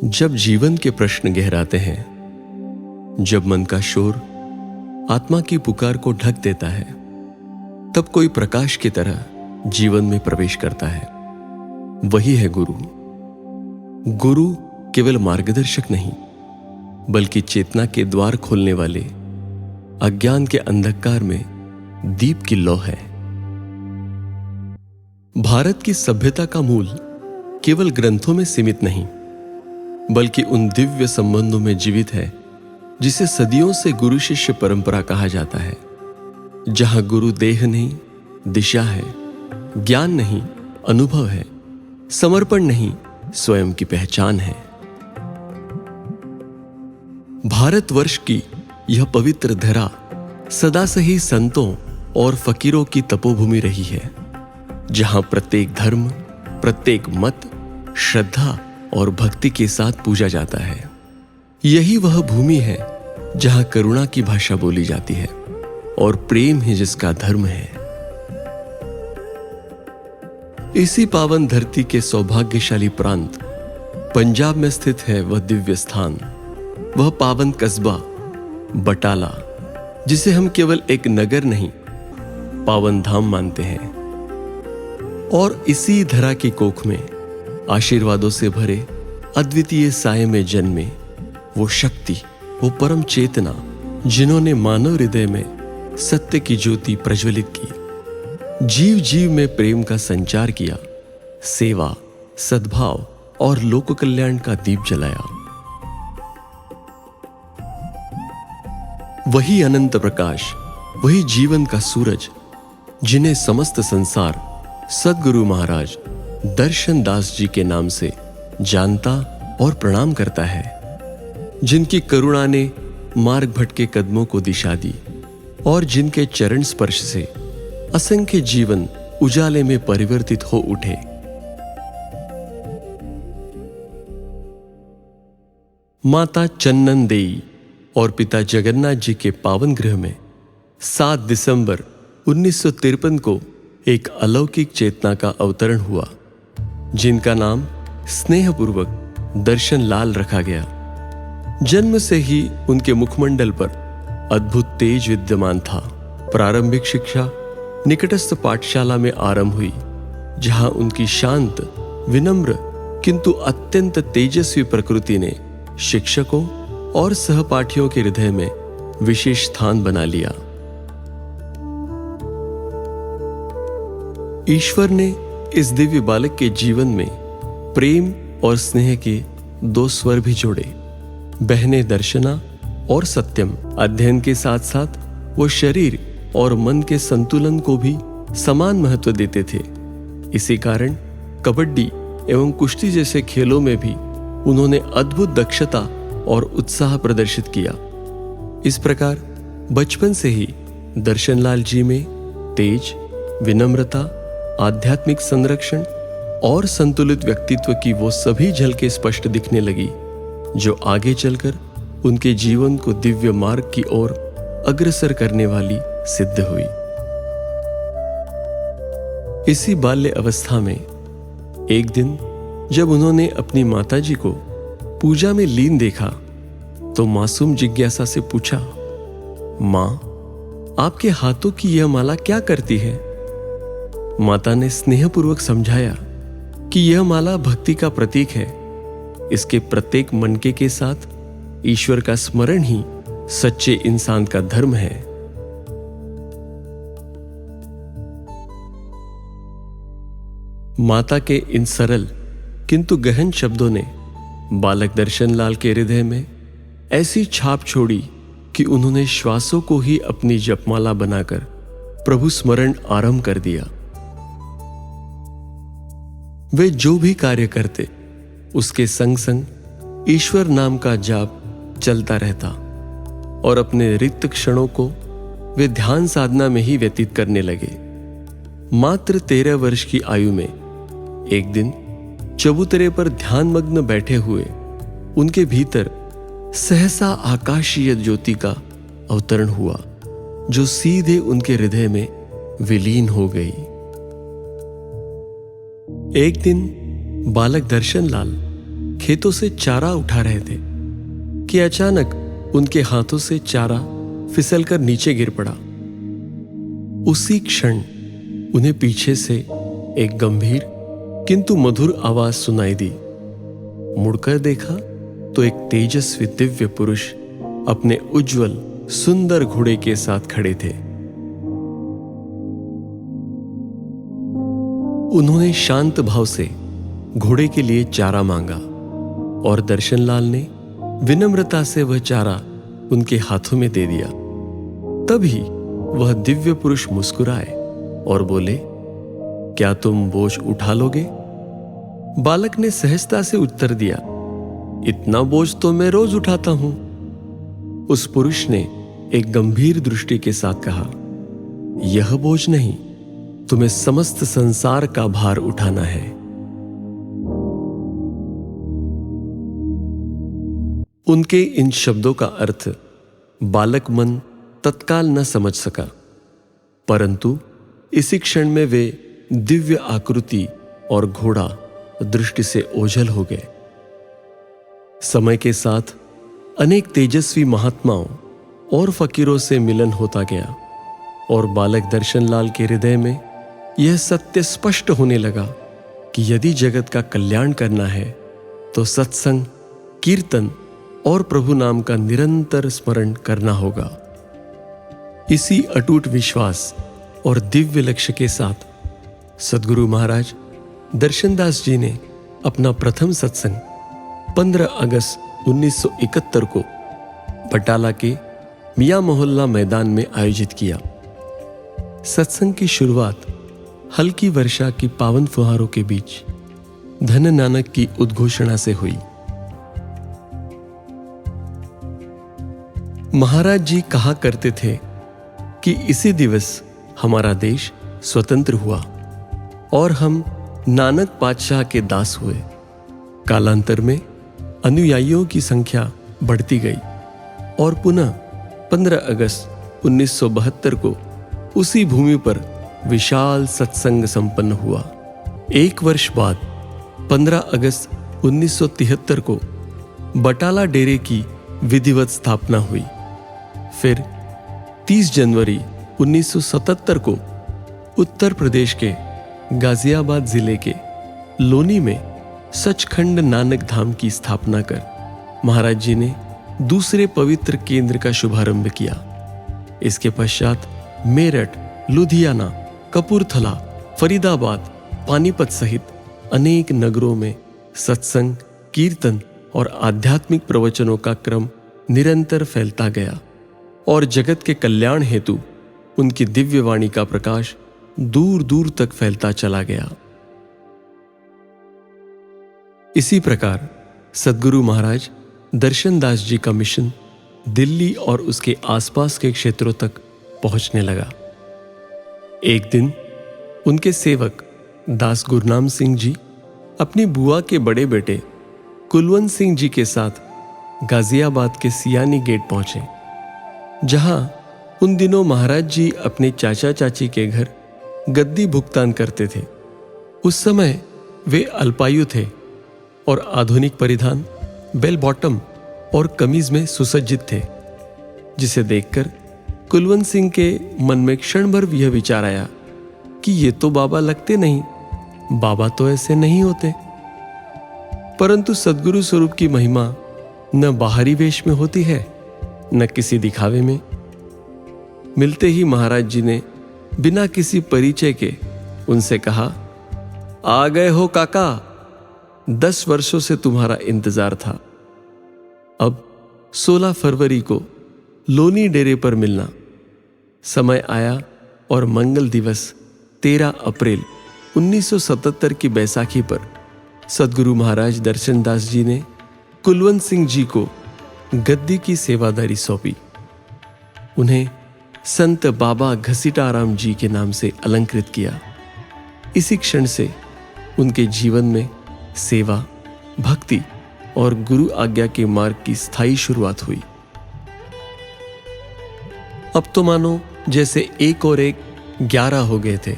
जब जीवन के प्रश्न गहराते हैं, जब मन का शोर आत्मा की पुकार को ढक देता है, तब कोई प्रकाश की तरह जीवन में प्रवेश करता है। वही है गुरु। गुरु केवल मार्गदर्शक नहीं, बल्कि चेतना के द्वार खोलने वाले, अज्ञान के अंधकार में दीप की लौ है। भारत की सभ्यता का मूल केवल ग्रंथों में सीमित नहीं, बल्कि उन दिव्य संबंधों में जीवित है जिसे सदियों से गुरु शिष्य परंपरा कहा जाता है। जहां गुरु देह नहीं, दिशा है, ज्ञान नहीं, अनुभव है, समर्पण नहीं, स्वयं की पहचान है। भारतवर्ष की यह पवित्र धरा सदा से ही संतों और फकीरों की तपोभूमि रही है, जहां प्रत्येक धर्म, प्रत्येक मत, श्रद्धा और भक्ति के साथ पूजा जाता है। यही वह भूमि है जहां करुणा की भाषा बोली जाती है और प्रेम ही जिसका धर्म है। इसी पावन धरती के सौभाग्यशाली प्रांत पंजाब में स्थित है वह दिव्य स्थान, वह पावन कस्बा बटाला, जिसे हम केवल एक नगर नहीं, पावन धाम मानते हैं। और इसी धरा की कोख में आशीर्वादों से भरे अद्वितीय साये में जन्मे वो शक्ति, वो परम चेतना, जिन्होंने मानव हृदय में सत्य की ज्योति प्रज्वलित की, जीव जीव में प्रेम का संचार किया, सेवा, सद्भाव और लोक कल्याण का दीप जलाया। वही अनंत प्रकाश, वही जीवन का सूरज, जिन्हें समस्त संसार सद्गुरु महाराज दर्शन दास जी के नाम से जानता और प्रणाम करता है, जिनकी करुणा ने मार्ग भटके कदमों को दिशा दी और जिनके चरण स्पर्श से असंख्य जीवन उजाले में परिवर्तित हो उठे। माता चन्नन देई और पिता जगन्नाथ जी के पावन गृह में 7 दिसंबर 1953 को एक अलौकिक चेतना का अवतरण हुआ, जिनका नाम स्नेहपूर्वक दर्शन लाल रखा गया। जन्म से ही उनके मुखमंडल पर अद्भुत तेज विद्यमान था। प्रारंभिक शिक्षा निकटस्थ पाठशाला में आरंभ हुई, जहां उनकी शांत, विनम्र किंतु अत्यंत तेजस्वी प्रकृति ने शिक्षकों और सहपाठियों के हृदय में विशेष स्थान बना लिया। ईश्वर ने इस दिव्य बालक के जीवन में प्रेम और स्नेह के 2 स्वर भी जोड़े। बहने दर्शना और सत्यम अध्ययन के साथ साथ वो शरीर और मन के संतुलन को भी समान महत्व देते थे। इसी कारण कबड्डी एवं कुश्ती जैसे खेलों में भी उन्होंने अद्भुत दक्षता और उत्साह प्रदर्शित किया। इस प्रकार बचपन से ही दर्शनलाल जी में तेज, विनम्रता, आध्यात्मिक संरक्षण और संतुलित व्यक्तित्व की वो सभी झलकें स्पष्ट दिखने लगी, जो आगे चलकर उनके जीवन को दिव्य मार्ग की ओर अग्रसर करने वाली सिद्ध हुई। इसी बाल्य अवस्था में एक दिन जब उन्होंने अपनी माताजी को पूजा में लीन देखा, तो मासूम जिज्ञासा से पूछा, मां, आपके हाथों की यह माला क्या करती है? माता ने स्नेहपूर्वक समझाया कि यह माला भक्ति का प्रतीक है। इसके प्रत्येक मनके के साथ ईश्वर का स्मरण ही सच्चे इंसान का धर्म है। माता के इन सरल किंतु गहन शब्दों ने बालक दर्शनलाल के हृदय में ऐसी छाप छोड़ी कि उन्होंने श्वासों को ही अपनी जपमाला बनाकर प्रभु स्मरण आरंभ कर दिया। वे जो भी कार्य करते, उसके संग संग ईश्वर नाम का जाप चलता रहता और अपने रिक्त क्षणों को वे ध्यान साधना में ही व्यतीत करने लगे। मात्र 13 वर्ष की आयु में एक दिन चबूतरे पर ध्यानमग्न बैठे हुए उनके भीतर सहसा आकाशीय ज्योति का अवतरण हुआ, जो सीधे उनके हृदय में विलीन हो गई। एक दिन बालक दर्शनलाल खेतों से चारा उठा रहे थे कि अचानक उनके हाथों से चारा फिसलकर नीचे गिर पड़ा। उसी क्षण उन्हें पीछे से एक गंभीर किंतु मधुर आवाज सुनाई दी। मुड़कर देखा तो एक तेजस्वी दिव्य पुरुष अपने उज्जवल सुंदर घोड़े के साथ खड़े थे। उन्होंने शांत भाव से घोड़े के लिए चारा मांगा और दर्शनलाल ने विनम्रता से वह चारा उनके हाथों में दे दिया। तभी वह दिव्य पुरुष मुस्कुराए और बोले, क्या तुम बोझ उठा लोगे? बालक ने सहजता से उत्तर दिया, इतना बोझ तो मैं रोज उठाता हूं। उस पुरुष ने एक गंभीर दृष्टि के साथ कहा, यह बोझ नहीं, तुम्हें समस्त संसार का भार उठाना है। उनके इन शब्दों का अर्थ बालक मन तत्काल न समझ सका, परंतु इसी क्षण में वे दिव्य आकृति और घोड़ा दृष्टि से ओझल हो गए। समय के साथ अनेक तेजस्वी महात्माओं और फकीरों से मिलन होता गया और बालक दर्शनलाल के हृदय में यह सत्य स्पष्ट होने लगा कि यदि जगत का कल्याण करना है तो सत्संग, कीर्तन और प्रभु नाम का निरंतर स्मरण करना होगा। इसी अटूट विश्वास और दिव्य लक्ष्य के साथ सद्गुरु महाराज दर्शनदास जी ने अपना प्रथम सत्संग 15 अगस्त 1971 को बटाला के मियां मोहल्ला मैदान में आयोजित किया। सत्संग की शुरुआत हल्की वर्षा की पावन फुहारों के बीच धन नानक की उद्घोषणा से हुई। महाराज जी कहा करते थे कि इसी दिवस हमारा देश स्वतंत्र हुआ और हम नानक पातशाह के दास हुए। कालांतर में अनुयायियों की संख्या बढ़ती गई और पुनः 15 अगस्त 1972 को उसी भूमि पर विशाल सत्संग संपन्न हुआ। एक वर्ष बाद 15 अगस्त 1973 को बटाला डेरे की विधिवत स्थापना हुई। फिर 30 जनवरी 1977 को उत्तर प्रदेश के गाजियाबाद जिले के लोनी में सचखंड नानक धाम की स्थापना कर महाराज जी ने दूसरे पवित्र केंद्र का शुभारंभ किया। इसके पश्चात मेरठ, लुधियाना, कपूरथला, फरीदाबाद, पानीपत सहित अनेक नगरों में सत्संग, कीर्तन और आध्यात्मिक प्रवचनों का क्रम निरंतर फैलता गया और जगत के कल्याण हेतु उनकी दिव्य वाणी का प्रकाश दूर दूर तक फैलता चला गया। इसी प्रकार सद्गुरु महाराज दर्शनदास जी का मिशन दिल्ली और उसके आसपास के क्षेत्रों तक पहुंचने लगा। एक दिन उनके सेवक दास गुरनाम सिंह जी अपनी बुआ के बड़े बेटे कुलवंत सिंह जी के साथ गाजियाबाद के सियानी गेट पहुंचे, जहां उन दिनों महाराज जी अपने चाचा चाची के घर गद्दी भुगतान करते थे। उस समय वे अल्पायु थे और आधुनिक परिधान, बेल बॉटम और कमीज में सुसज्जित थे, जिसे देखकर कुलवंत सिंह के मन में क्षण भर यह विचार आया कि ये तो बाबा लगते नहीं, बाबा तो ऐसे नहीं होते। परंतु सद्गुरु स्वरूप की महिमा न बाहरी वेश में होती है न किसी दिखावे में। मिलते ही महाराज जी ने बिना किसी परिचय के उनसे कहा, आ गए हो काका, 10 वर्षों से तुम्हारा इंतजार था। अब 16 फरवरी को लोनी डेरे पर मिलना। समय आया और मंगल दिवस 13 अप्रैल 1977 की बैसाखी पर सद्गुरु महाराज दर्शनदास जी ने कुलवंत सिंह जी को गद्दी की सेवादारी सौंपी। उन्हें संत बाबा घसीटाराम जी के नाम से अलंकृत किया। इसी क्षण से उनके जीवन में सेवा, भक्ति और गुरु आज्ञा के मार्ग की स्थायी शुरुआत हुई। अब तो मानो जैसे एक और एक 11 हो गए थे।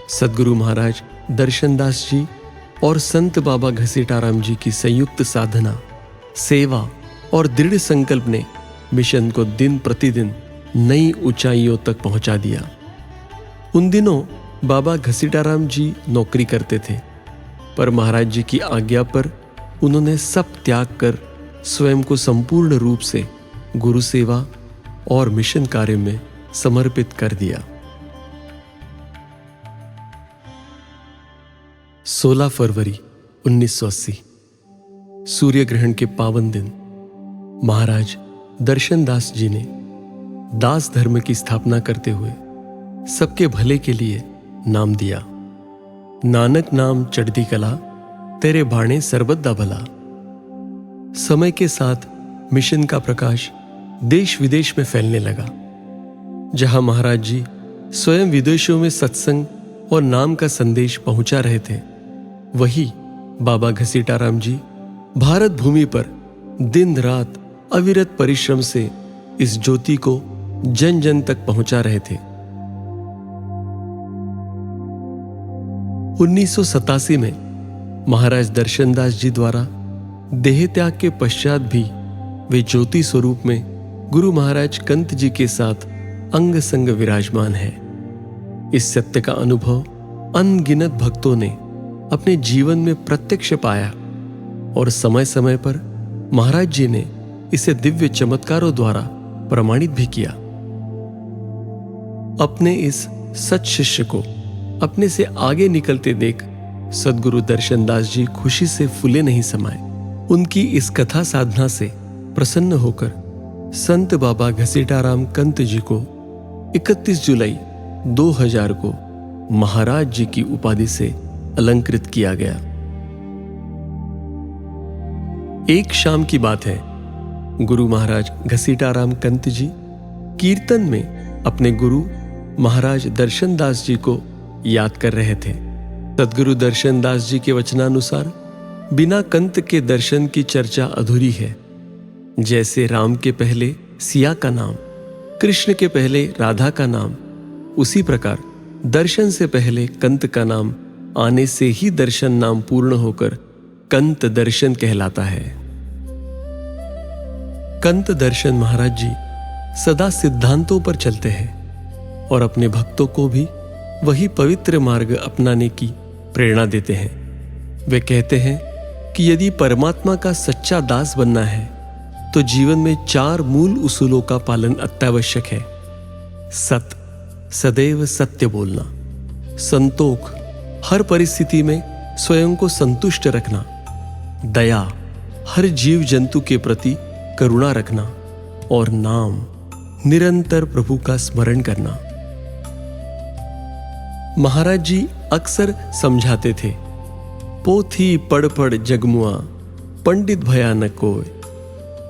सद्गुरु महाराज दर्शनदास जी और संत बाबा घसीटाराम जी की संयुक्त साधना, सेवा और दृढ़ संकल्प ने मिशन को दिन प्रतिदिन नई ऊंचाइयों तक पहुंचा दिया। उन दिनों बाबा घसीटाराम जी नौकरी करते थे, पर महाराज जी की आज्ञा पर उन्होंने सब त्याग कर स्वयं को संपूर्ण रूप से गुरु सेवा और मिशन कार्य में समर्पित कर दिया। 16 फरवरी 1980 सूर्य ग्रहण के पावन दिन महाराज दर्शनदास जी ने दास धर्म की स्थापना करते हुए सबके भले के लिए नाम दिया। नानक नाम चढ़ती कला, तेरे बाणे सर्बदा भला। समय के साथ मिशन का प्रकाश देश विदेश में फैलने लगा। जहां महाराज जी स्वयं विदेशों में सत्संग और नाम का संदेश पहुंचा रहे थे, वही बाबा घसीटाराम जी भारत भूमि पर दिन रात अविरत परिश्रम से इस ज्योति को जन जन तक पहुंचा रहे थे। 1987 में महाराज दर्शनदास जी द्वारा देह त्याग के पश्चात भी वे ज्योति स्वरूप में गुरु महाराज कंत जी के साथ अंग संग विराजमान है। इस सत्य का अनुभव अनगिनत भक्तों ने अपने जीवन में प्रत्यक्ष पाया और समय समय पर महाराज जी ने इसे दिव्य चमत्कारों द्वारा प्रमाणित भी किया। अपने इस सच शिष्य को अपने से आगे निकलते देख सद्गुरु दर्शनदास जी खुशी से फूले नहीं समाये। उनकी इस कथा साधना से प्रसन्न होकर संत बाबा घसीटाराम कंत जी को 31 जुलाई 2000 को महाराज जी की उपाधि से अलंकृत किया गया। एक शाम की बात है, गुरु महाराज घसीटाराम कंत जी कीर्तन में अपने गुरु महाराज दर्शनदास जी को याद कर रहे थे। सद्गुरु दर्शनदास जी के वचनानुसार बिना कंत के दर्शन की चर्चा अधूरी है। जैसे राम के पहले सिया का नाम, कृष्ण के पहले राधा का नाम, उसी प्रकार दर्शन से पहले कंत का नाम आने से ही दर्शन नाम पूर्ण होकर कंत दर्शन कहलाता है। कंत दर्शन महाराज जी सदा सिद्धांतों पर चलते हैं और अपने भक्तों को भी वही पवित्र मार्ग अपनाने की प्रेरणा देते हैं। वे कहते हैं कि यदि परमात्मा का सच्चा दास बनना है तो जीवन में 4 मूल उसूलों का पालन अत्यावश्यक है। सत, सदैव सत्य बोलना, संतोख, हर परिस्थिति में स्वयं को संतुष्ट रखना, दया, हर जीव जंतु के प्रति करुणा रखना और नाम, निरंतर प्रभु का स्मरण करना। महाराज जी अक्सर समझाते थे, पोथी पढ़ पढ़ जगमुआ, पंडित भया न कोय,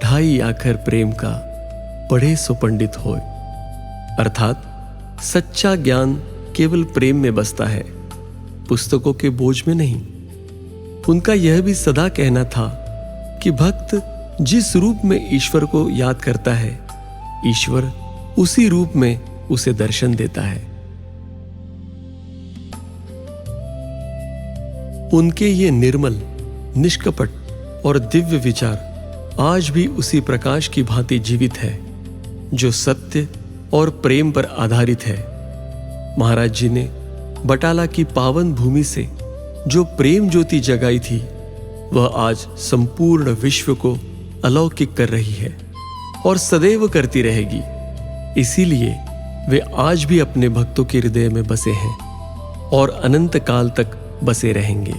ढाई आखर प्रेम का, पढ़े सो पंडित होय। अर्थात सच्चा ज्ञान केवल प्रेम में बसता है, पुस्तकों के बोझ में नहीं। उनका यह भी सदा कहना था कि भक्त जिस रूप में ईश्वर को याद करता है, ईश्वर उसी रूप में उसे दर्शन देता है। उनके ये निर्मल, निष्कपट और दिव्य विचार आज भी उसी प्रकाश की भांति जीवित है जो सत्य और प्रेम पर आधारित है। महाराज जी ने बटाला की पावन भूमि से जो प्रेम ज्योति जगाई थी, वह आज संपूर्ण विश्व को अलौकिक कर रही है और सदैव करती रहेगी। इसीलिए वे आज भी अपने भक्तों के हृदय में बसे हैं और अनंत काल तक बसे रहेंगे।